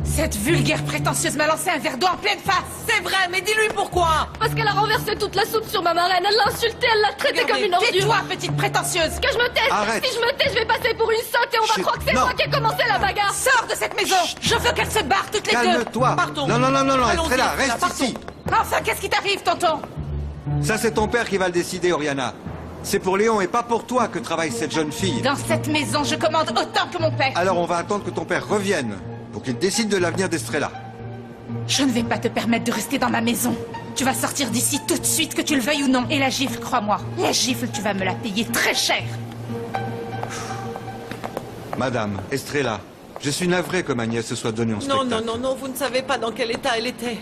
Cette vulgaire prétentieuse m'a lancé un verre d'eau en pleine face. C'est vrai, mais dis-lui pourquoi. Parce qu'elle a renversé toute la soupe sur ma marraine, elle l'a insultée, elle l'a traitée comme une ordure. Tais-toi, petite prétentieuse. Que je me taise. Arrête. Si je me tais, je vais passer pour une sotte et on va croire que c'est moi qui ai commencé la bagarre. Sors de cette maison. Je veux qu'elles se barrent toutes les deux. Calme-toi. Partons. Non, Allons-y, Estrella, Estrella, reste ici. Enfin, qu'est-ce qui t'arrive, tonton? Ça, c'est ton père qui va le décider, Oriana. C'est pour Léon et pas pour toi que travaille cette jeune fille. Dans cette maison, je commande autant que mon père. Alors on va attendre que ton père revienne pour qu'il décide de l'avenir d'Estrella. Je ne vais pas te permettre de rester dans ma maison. Tu vas sortir d'ici tout de suite, que tu le veuilles ou non. Et la gifle, crois-moi, la gifle, tu vas me la payer très cher. Madame, Estrella, je suis navré que ma nièce se soit donnée en spectacle. Non, vous ne savez pas dans quel état elle était.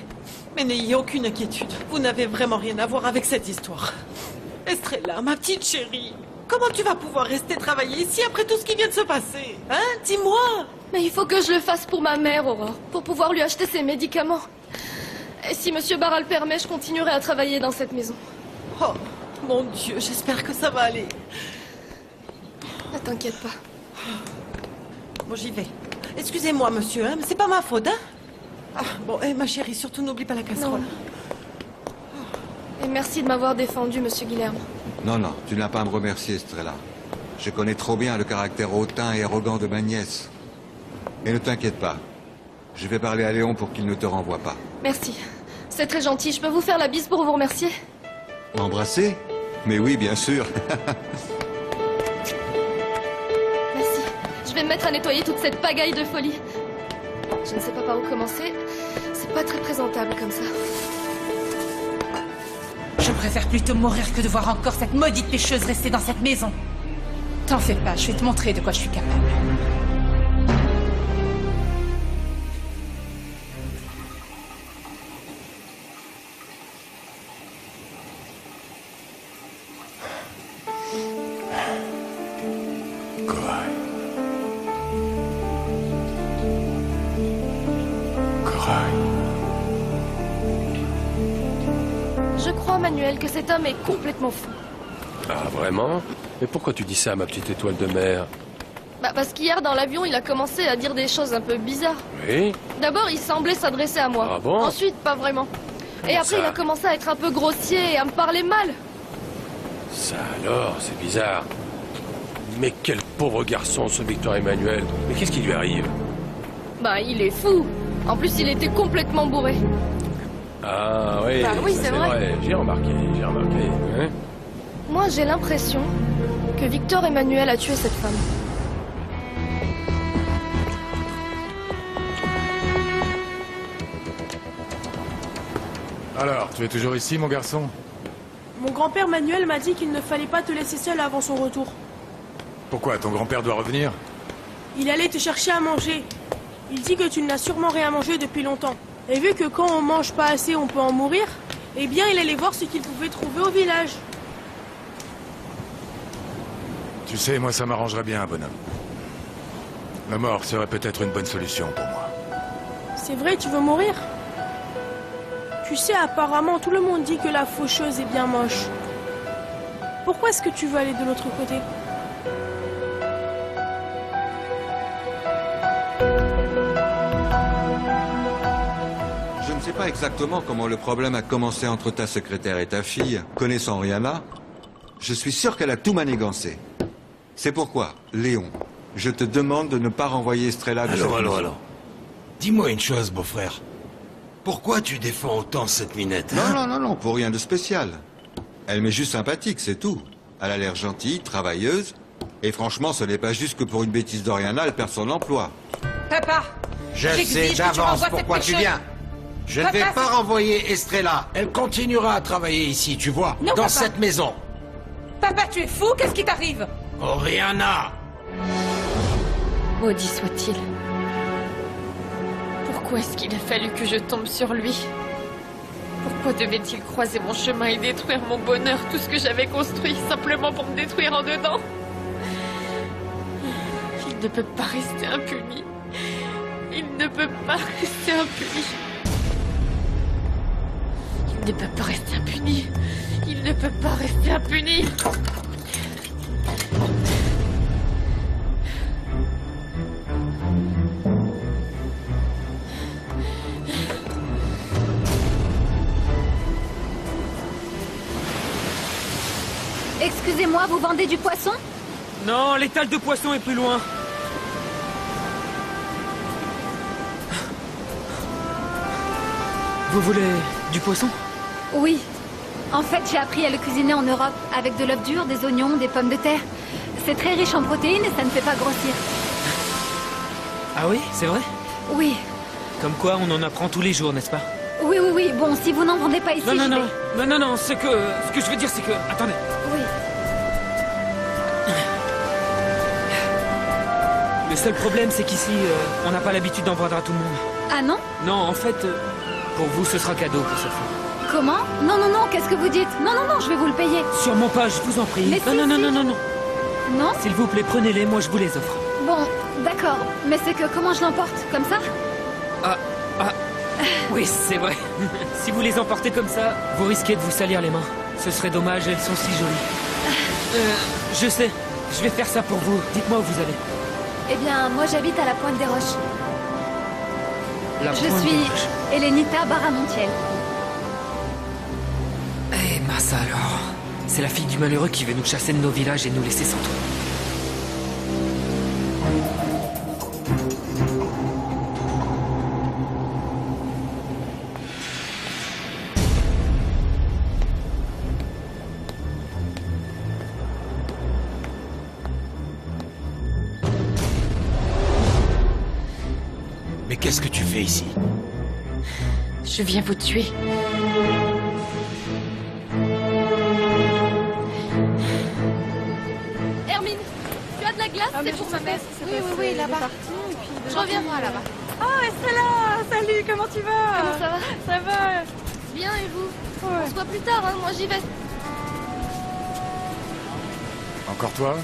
Mais n'ayez aucune inquiétude. Vous n'avez vraiment rien à voir avec cette histoire. Estrella, ma petite chérie, comment tu vas pouvoir rester travailler ici après tout ce qui vient de se passer? Hein? Dis-moi. Mais il faut que je le fasse pour ma mère, Aurore, pour pouvoir lui acheter ses médicaments. Et si Monsieur Barra le permet, je continuerai à travailler dans cette maison. Oh, mon Dieu, j'espère que ça va aller. Ne t'inquiète pas. Bon, j'y vais. Excusez-moi, monsieur, hein, mais c'est pas ma faute, hein? Ah, bon, ma chérie, surtout n'oublie pas la casserole. Et merci de m'avoir défendu, Monsieur Guilherme. Non, tu n'as pas à me remercier, Estrella. Je connais trop bien le caractère hautain et arrogant de ma nièce. Et ne t'inquiète pas. Je vais parler à Léon pour qu'il ne te renvoie pas. Merci. C'est très gentil. Je peux vous faire la bise pour vous remercier? Embrasser? Mais oui, bien sûr. Merci. Je vais me mettre à nettoyer toute cette pagaille de folie. Je ne sais pas par où commencer. C'est pas très présentable comme ça. Je préfère plutôt mourir que de voir encore cette maudite pêcheuse rester dans cette maison. T'en fais pas, je vais te montrer de quoi je suis capable. Je crois, Manuel, que cet homme est complètement fou. Ah, vraiment? Mais pourquoi tu dis ça, ma petite étoile de mer? Bah, parce qu'hier, dans l'avion, il a commencé à dire des choses un peu bizarres. Oui? D'abord, il semblait s'adresser à moi. Ah bon? Ensuite, pas vraiment. Et après, ça? il a commencé à être un peu grossier et à me parler mal. Ça alors, c'est bizarre. Mais quel pauvre garçon, ce Victor Emmanuel. Mais qu'est-ce qui lui arrive? Bah, il est fou. En plus, il était complètement bourré. Ah oui, Bah oui, ça, c'est vrai. J'ai remarqué, Hein? Moi, j'ai l'impression que Victor Emmanuel a tué cette femme. Alors, tu es toujours ici, mon garçon? Mon grand-père Manuel m'a dit qu'il ne fallait pas te laisser seul avant son retour. Pourquoi? Ton grand-père doit revenir? Il allait te chercher à manger. Il dit que tu n'as sûrement rien mangé depuis longtemps. Et vu que quand on mange pas assez, on peut en mourir, eh bien il allait voir ce qu'il pouvait trouver au village. Tu sais, moi ça m'arrangerait bien, bonhomme. La mort serait peut-être une bonne solution pour moi. C'est vrai, tu veux mourir? Tu sais, apparemment, tout le monde dit que la faucheuse est bien moche. Pourquoi est-ce que tu veux aller de l'autre côté? Je ne sais pas exactement comment le problème a commencé entre ta secrétaire et ta fille. Connaissant Rihanna, je suis sûr qu'elle a tout manigancé. C'est pourquoi, Léon, je te demande de ne pas renvoyer Estrella de cette maison. Alors. Dis-moi une chose, beau-frère. Pourquoi tu défends autant cette minette? Non, pour rien de spécial. Elle m'est juste sympathique, c'est tout. Elle a l'air gentille, travailleuse. Et franchement, ce n'est pas juste que pour une bêtise d'Oriana, elle perd son emploi. Papa, Je j'exige sais que tu d'avance renvoies cette pourquoi tu pêcheuse. viens. Je ne Papa, vais c'est- pas renvoyer Estrella. Elle continuera à travailler ici, tu vois, Non, dans papa. cette maison. Papa, tu es fou? Qu'est-ce qui t'arrive? Oriana! Maudit soit-il. Pourquoi est-ce qu'il a fallu que je tombe sur lui? Pourquoi devait-il croiser mon chemin et détruire mon bonheur, tout ce que j'avais construit, simplement pour me détruire en dedans? Il ne peut pas rester impuni. Il ne peut pas rester impuni. Il ne peut pas rester impuni. Il ne peut pas rester impuni. Excusez-moi, vous vendez du poisson? Non, l'étal de poisson est plus loin. Vous voulez du poisson? Oui. En fait, j'ai appris à le cuisiner en Europe, avec de l'œuf dur, des oignons, des pommes de terre. C'est très riche en protéines et ça ne fait pas grossir. Ah oui, c'est vrai? Oui. Comme quoi, on en apprend tous les jours, n'est-ce pas? Oui, oui, oui. Bon, si vous n'en vendez pas ici, Non, non, je non. vais... Non, non, non. Ce que je veux dire, c'est que... Attendez. Oui. Le seul problème, c'est qu'ici, on n'a pas l'habitude d'en vendre à tout le monde. Ah non? Non, en fait, pour vous, ce sera cadeau pour cette fois. Comment? Non, non, non, qu'est-ce que vous dites? Non, non, non, je vais vous le payer. Sûrement pas, je vous en prie. Mais non, si, non, non, si. non, non, non. Non? S'il vous plaît, prenez-les, moi je vous les offre. Bon, d'accord. Mais c'est que comment je l'emporte? Comme ça? Oui, c'est vrai. Si vous les emportez comme ça, vous risquez de vous salir les mains. Ce serait dommage, elles sont si jolies. Je sais, je vais faire ça pour vous. Dites-moi où vous allez. Eh bien, moi j'habite à la Pointe des Roches. La Je Pointe des suis Roches. Elenita Baramontiel. Eh, Massa alors. C'est la fille du malheureux qui veut nous chasser de nos villages et nous laisser sans toit. Mais qu'est-ce que tu fais ici? Je viens vous tuer. Hermine, tu as de la glace? C'est pour ma mère. Oui, oui, oui, là-bas. Je reviendrai là-bas. Oh, Estella! Salut, comment tu vas? Comment ça va? Ça va? Bien, et vous? On se voit plus tard, hein. Moi j'y vais. Encore toi?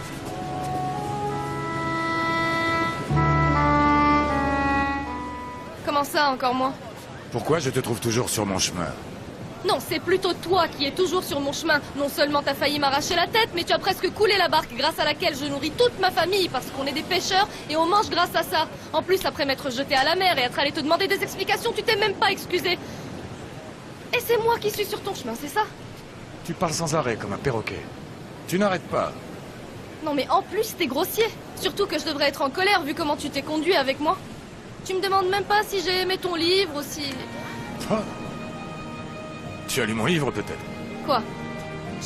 Comment ça, encore moi? Pourquoi je te trouve toujours sur mon chemin? Non, c'est plutôt toi qui es toujours sur mon chemin. Non seulement t'as failli m'arracher la tête, mais tu as presque coulé la barque grâce à laquelle je nourris toute ma famille parce qu'on est des pêcheurs et on mange grâce à ça. En plus, après m'être jeté à la mer et être allé te demander des explications, tu t'es même pas excusé. Et c'est moi qui suis sur ton chemin, c'est ça? Tu parles sans arrêt comme un perroquet. Tu n'arrêtes pas. Non mais en plus, t'es grossier. Surtout que je devrais être en colère vu comment tu t'es conduit avec moi. Tu me demandes même pas si j'ai aimé ton livre ou si... Ah. Tu as lu mon livre peut-être? Quoi?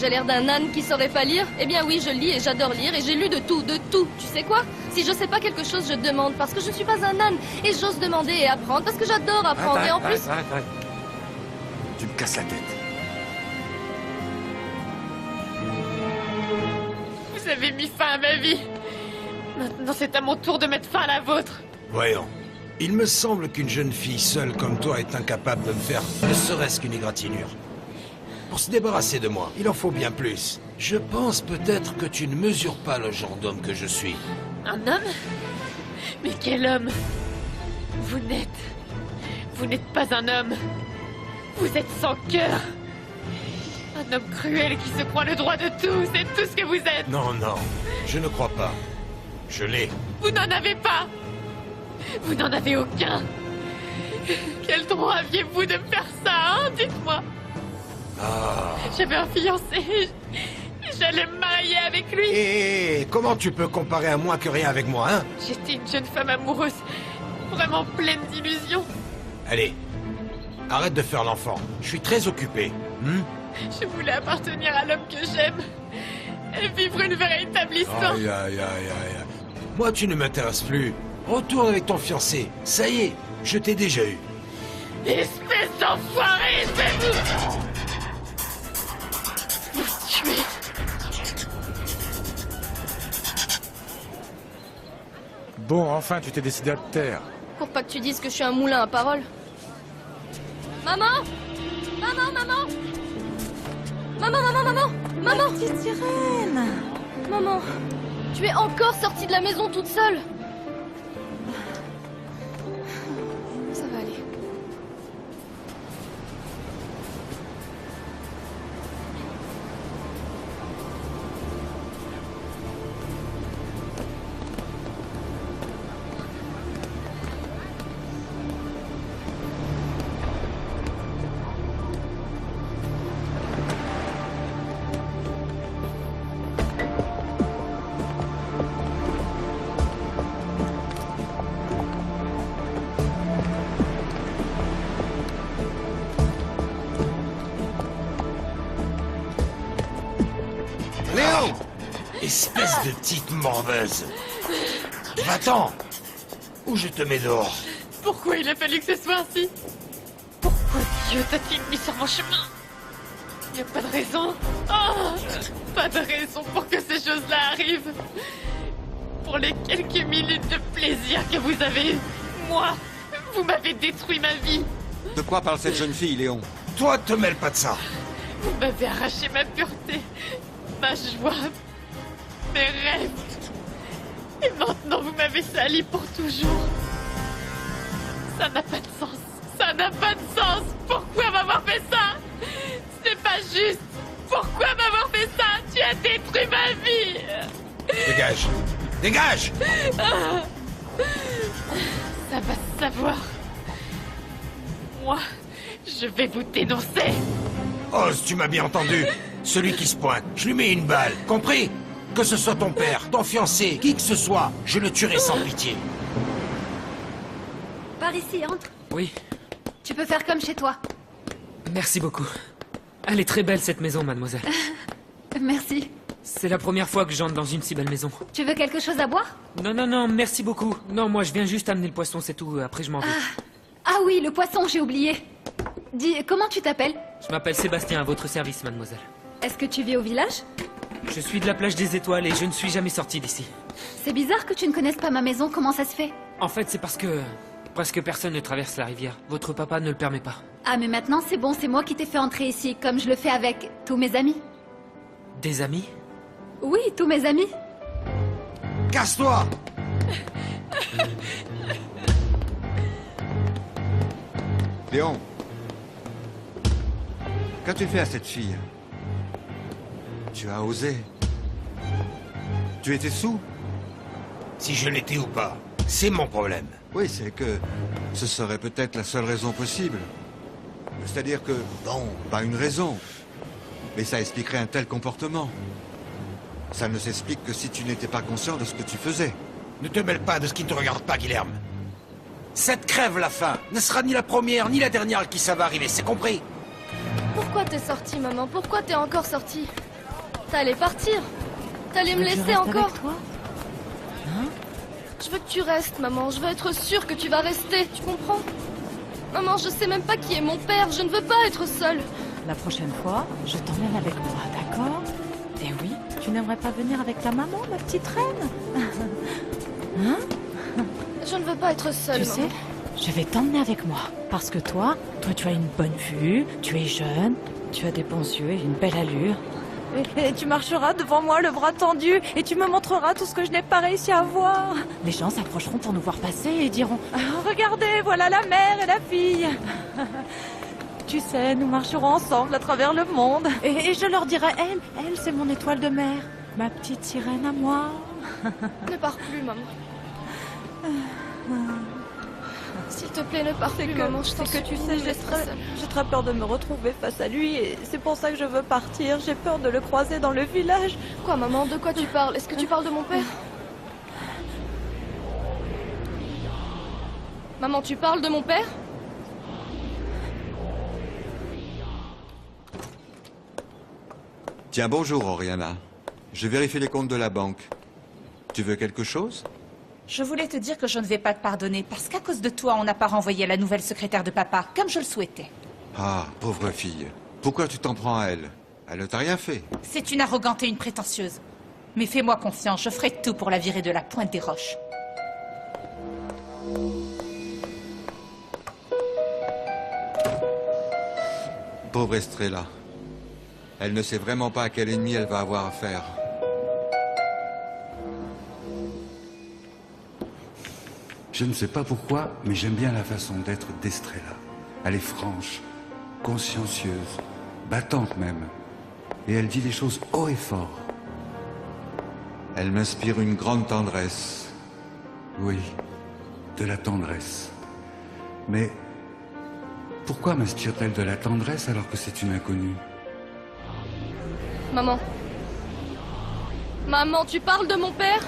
J'ai l'air d'un âne qui saurait pas lire? Eh bien oui, je lis et j'adore lire et j'ai lu de tout, de tout. Tu sais quoi? Si je sais pas quelque chose, je demande parce que je suis pas un âne. Et j'ose demander et apprendre parce que j'adore apprendre. Et en plus... Arrête. Tu me casses la tête. Vous avez mis fin à ma vie. Maintenant, c'est à mon tour de mettre fin à la vôtre. Voyons. Il me semble qu'une jeune fille seule comme toi est incapable de me faire ne serait-ce qu'une égratignure. Pour se débarrasser de moi, il en faut bien plus. Je pense peut-être que tu ne mesures pas le genre d'homme que je suis. Un homme? Mais quel homme? Vous n'êtes pas un homme. Vous êtes sans cœur. Un homme cruel qui se croit le droit de tout. C'est tout ce que vous êtes. Non, je ne crois pas. Je l'ai. Vous n'en avez pas. Vous n'en avez aucun. Quel droit aviez-vous de me faire ça, hein? Dites-moi. Ah. J'avais un fiancé. J'allais me marier avec lui. Et comment tu peux comparer à moins que rien avec moi, hein? J'étais une jeune femme amoureuse, vraiment pleine d'illusions. Allez, arrête de faire l'enfant. Je suis très occupé. Je voulais appartenir à l'homme que j'aime et vivre une véritable histoire. Aïe. Moi, tu ne m'intéresses plus. Retourne avec ton fiancé. Ça y est, je t'ai déjà eu. Espèce d'enfoiré, c'est vous! Vous tuez. Bon, enfin, tu t'es décidé à te taire. Pour pas que tu dises que je suis un moulin à paroles. Maman! Maman! Maman! Petite sirène! Maman! Tu es encore sortie de la maison toute seule! Ça va aller. de petite morveuse. Va-t'en! Ou je te mets dehors. Pourquoi il a fallu que ce soit ainsi? Pourquoi Dieu t'a-t-il mis sur mon chemin? Il n'y a pas de raison. Oh, pas de raison pour que ces choses-là arrivent. Pour les quelques minutes de plaisir que vous avez eues, moi, vous m'avez détruit ma vie. De quoi parle cette jeune fille, Léon? Toi, te mêle pas de ça. Vous m'avez arraché ma pureté, ma joie, mes rêves. Et maintenant, vous m'avez sali pour toujours. Ça n'a pas de sens. Ça n'a pas de sens. Pourquoi m'avoir fait ça? C'est pas juste. Pourquoi m'avoir fait ça? Tu as détruit ma vie. Dégage! Dégage! Ça va se savoir. Moi, je vais vous dénoncer. Oz, tu m'as bien entendu. Celui qui se pointe, je lui mets une balle. Compris? Que ce soit ton père, ton fiancé, qui que ce soit, je le tuerai sans pitié. Par ici, entre. Oui, Tu peux faire comme chez toi. merci beaucoup. Elle est très belle cette maison, mademoiselle. Merci. C'est la première fois que j'entre dans une si belle maison. Tu veux quelque chose à boire? Non, non, non, merci beaucoup. Non, moi je viens juste amener le poisson, c'est tout. Après je m'en vais. Ah oui, le poisson, j'ai oublié. Dis, comment tu t'appelles? Je m'appelle Sébastien, à votre service, mademoiselle. Est-ce que tu vis au village? Je suis de la plage des Étoiles et je ne suis jamais sorti d'ici. C'est bizarre que tu ne connaisses pas ma maison, comment ça se fait? En fait, c'est parce que presque personne ne traverse la rivière. Votre papa ne le permet pas. Ah mais maintenant c'est bon, c'est moi qui t'ai fait entrer ici, comme je le fais avec tous mes amis. Des amis? Oui, tous mes amis. Casse-toi! Léon, qu'as-tu fait à cette fille? Tu as osé. Tu étais sous? Si je l'étais ou pas, c'est mon problème. Oui, c'est que ce serait peut-être la seule raison possible. C'est-à-dire que, bon, pas une raison, mais ça expliquerait un tel comportement. Ça ne s'explique que si tu n'étais pas conscient de ce que tu faisais. Ne te mêle pas de ce qui ne te regarde pas, Guilherme. Cette crève la faim ne sera ni la première ni la dernière à qui ça va arriver, c'est compris? Pourquoi t'es sortie, maman? Pourquoi t'es encore sortie? T'allais partir. T'allais me laisser encore. Je veux que tu restes, maman. Je veux être sûre que tu vas rester, tu comprends? Maman, je sais même pas qui est mon père. Je ne veux pas être seule. La prochaine fois, je t'emmène avec moi, d'accord? Et oui, tu n'aimerais pas venir avec ta maman, ma petite reine? Hein? Je ne veux pas être seule, Tu maman. sais, je vais t'emmener avec moi. Parce que toi, tu as une bonne vue, tu es jeune, tu as des bons yeux et une belle allure. Et tu marcheras devant moi le bras tendu et tu me montreras tout ce que je n'ai pas réussi à voir. Les gens s'approcheront pour nous voir passer et diront « Ah, regardez, voilà la mère et la fille !» Tu sais, nous marcherons ensemble à travers le monde. Et je leur dirai « Elle, c'est mon étoile de mer, ma petite sirène à moi. » Ne pars plus, maman. S'il te plaît, ne pars plus, maman. Je t'en C'est que tu supplie, sais, laisse pas seule. j'ai très peur de me retrouver face à lui et c'est pour ça que je veux partir. J'ai peur de le croiser dans le village. Quoi, maman? De quoi tu parles? Est-ce que tu parles de mon père? Maman, tu parles de mon père? Tiens, bonjour, Oriana. Je vérifie les comptes de la banque. Tu veux quelque chose? Je voulais te dire que je ne vais pas te pardonner parce qu'à cause de toi, on n'a pas renvoyé la nouvelle secrétaire de papa, comme je le souhaitais. Ah, pauvre fille. Pourquoi tu t'en prends à elle? Elle ne t'a rien fait. C'est une arrogante et une prétentieuse. Mais fais-moi confiance, je ferai tout pour la virer de la pointe des roches. Pauvre Estrella. Elle ne sait vraiment pas à quel ennemi elle va avoir affaire. Je ne sais pas pourquoi, mais j'aime bien la façon d'être d'Estrella. Elle est franche, consciencieuse, battante même. Et elle dit les choses haut et fort. Elle m'inspire une grande tendresse. Oui, de la tendresse. Mais pourquoi m'inspire-t-elle de la tendresse alors que c'est une inconnue? Maman. Maman, tu parles de mon père?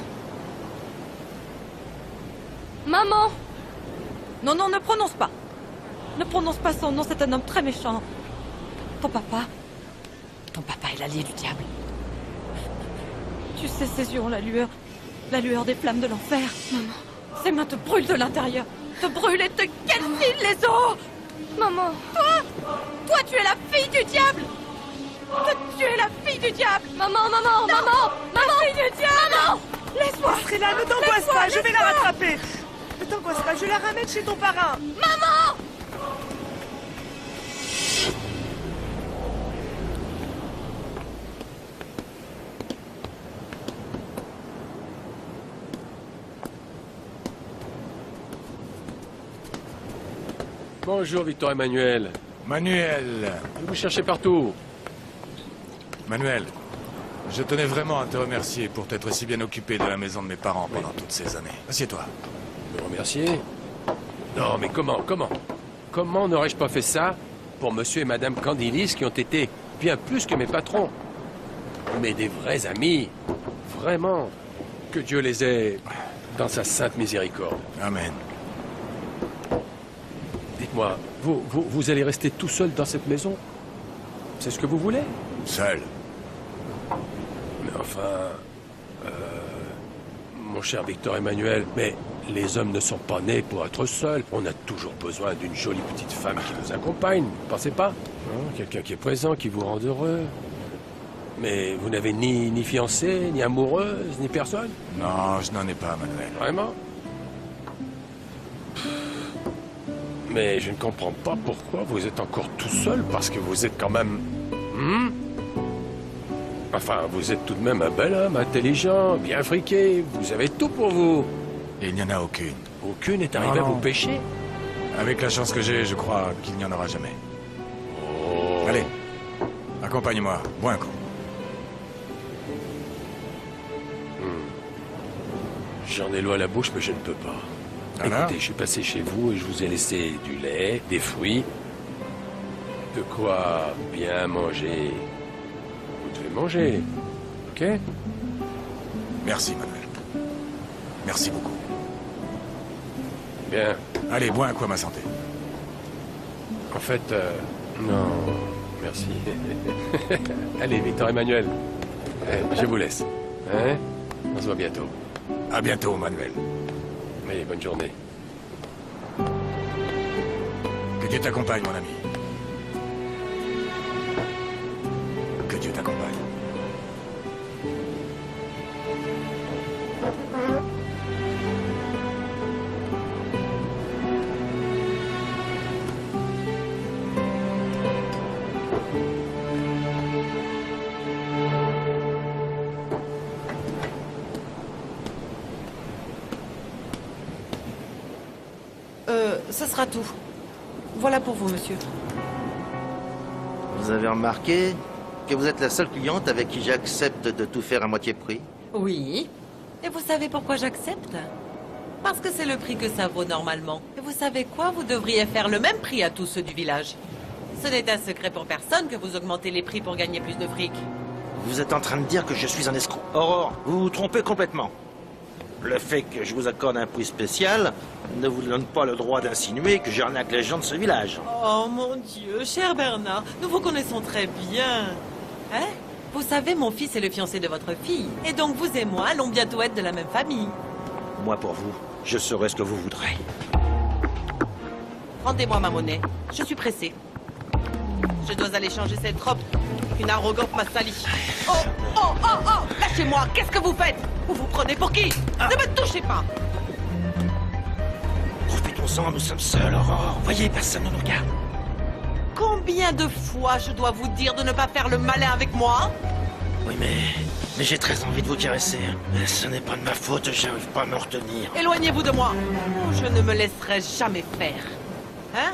Maman! Non, non, ne prononce pas. Ne prononce pas son nom, c'est un homme très méchant. Ton papa est l'allié du diable. Tu sais, ses yeux ont la lueur des flammes de l'enfer. Maman, ses mains te brûlent de l'intérieur. Te brûlent et te calcinent les os. Maman. Toi, tu es la fille du diable. Tu es la fille du diable. Maman. La fille du diable. Maman. Laisse-moi. Estrella, ne t'angoisse pas, je vais la rattraper. Ne t'angoisse pas, je la ramène chez ton parrain. Maman. Bonjour, Victor Emmanuel. Manuel. Je vous cherchez partout. Manuel, je tenais vraiment à te remercier pour t'être si bien occupé de la maison de mes parents pendant toutes ces années. Assieds-toi. Me remercier? Non, mais Comment n'aurais-je pas fait ça pour monsieur et madame Candilis qui ont été bien plus que mes patrons? Mais des vrais amis. Vraiment. Que Dieu les ait dans sa sainte miséricorde. Amen. Dites-moi, vous allez rester tout seul dans cette maison? C'est ce que vous voulez? Seul. Mais enfin... mon cher Victor Emmanuel, mais les hommes ne sont pas nés pour être seuls. On a toujours besoin d'une jolie petite femme qui nous accompagne, vous pensez pas? Hein, quelqu'un qui est présent, qui vous rend heureux. Mais vous n'avez ni fiancée, ni amoureuse, ni personne? Non, je n'en ai pas, Manuel. Vraiment? Mais je ne comprends pas pourquoi vous êtes encore tout seul, parce que vous êtes quand même... Enfin, vous êtes tout de même un bel homme, intelligent, bien friqué, vous avez tout pour vous. Et il n'y en a aucune. Aucune est arrivée à vous pêcher? Avec la chance que j'ai, je crois qu'il n'y en aura jamais. Oh. Allez, accompagne-moi, bois un coup. J'en ai l'eau à la bouche, mais je ne peux pas. Alors? Écoutez, je suis passé chez vous et je vous ai laissé du lait, des fruits, de quoi bien manger. Vous devez manger, ok? Merci, Manuel. Merci beaucoup. Bien. Allez, bois un coup à ma santé. En fait, non, merci. Allez, Victor Emmanuel, je vous laisse. Hein? On se voit bientôt. À bientôt, Manuel. Allez, bonne journée. Que Dieu t'accompagne, mon ami. Que Dieu t'accompagne. Ce sera tout. Voilà pour vous, monsieur. Vous avez remarqué que vous êtes la seule cliente avec qui j'accepte de tout faire à moitié prix? Oui. Et vous savez pourquoi j'accepte? Parce que c'est le prix que ça vaut normalement. Et vous savez quoi? Vous devriez faire le même prix à tous ceux du village. Ce n'est un secret pour personne que vous augmentez les prix pour gagner plus de fric. Vous êtes en train de dire que je suis un escroc. Aurore, vous vous trompez complètement. Le fait que je vous accorde un prix spécial ne vous donne pas le droit d'insinuer que j'arnaque les gens de ce village. Oh mon Dieu, cher Bernard, nous vous connaissons très bien. Hein? Vous savez, mon fils est le fiancé de votre fille. Et donc vous et moi allons bientôt être de la même famille. Moi, pour vous, je serai ce que vous voudrez. Rendez-moi ma monnaie. Je suis pressé. Je dois aller changer cette robe. Une arrogante m'a sali. Oh, oh, oh, oh! Lâchez-moi! Qu'est-ce que vous faites? Vous vous prenez pour qui? Ne me touchez pas! Profitons-en, nous sommes seuls, Aurore. Voyez, personne ne nous regarde. Combien de fois je dois vous dire de ne pas faire le malin avec moi? Oui, mais j'ai très envie de vous caresser. Mais ce n'est pas de ma faute, j'arrive pas à me retenir. Éloignez-vous de moi! Je ne me laisserai jamais faire. Hein?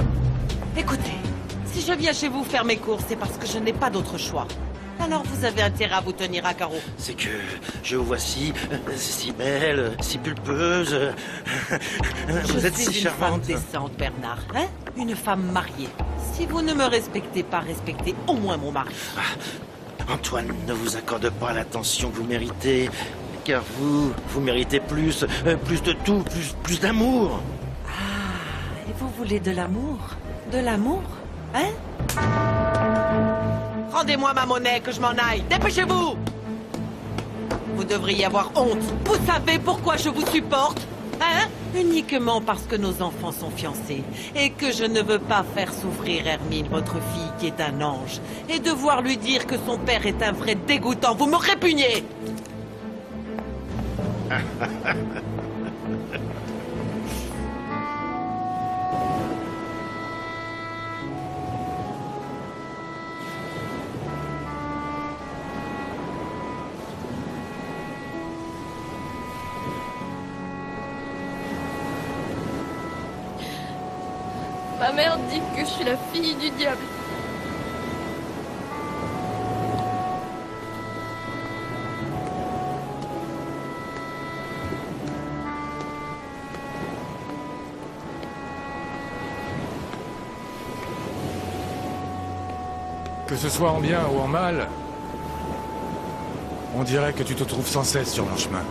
Écoutez, si je viens chez vous faire mes courses, c'est parce que je n'ai pas d'autre choix. Alors vous avez intérêt à vous tenir à carreau. C'est que je vous vois si belle, si pulpeuse. Vous êtes si charmante. Je suis une femme décente, Bernard. Hein? Une femme mariée. Si vous ne me respectez pas, respectez au moins mon mari. Antoine ne vous accorde pas l'attention que vous méritez, car vous méritez plus de tout, plus d'amour. Ah, et vous voulez de l'amour? De l'amour? Hein? Rendez-moi ma monnaie, que je m'en aille. Dépêchez-vous! Vous devriez avoir honte. Vous savez pourquoi je vous supporte? Hein? Uniquement parce que nos enfants sont fiancés. Et que je ne veux pas faire souffrir Hermine, votre fille qui est un ange. Et devoir lui dire que son père est un vrai dégoûtant. Vous me répugnez! Ma mère dit que je suis la fille du diable. Que ce soit en bien ou en mal, on dirait que tu te trouves sans cesse sur leur chemin.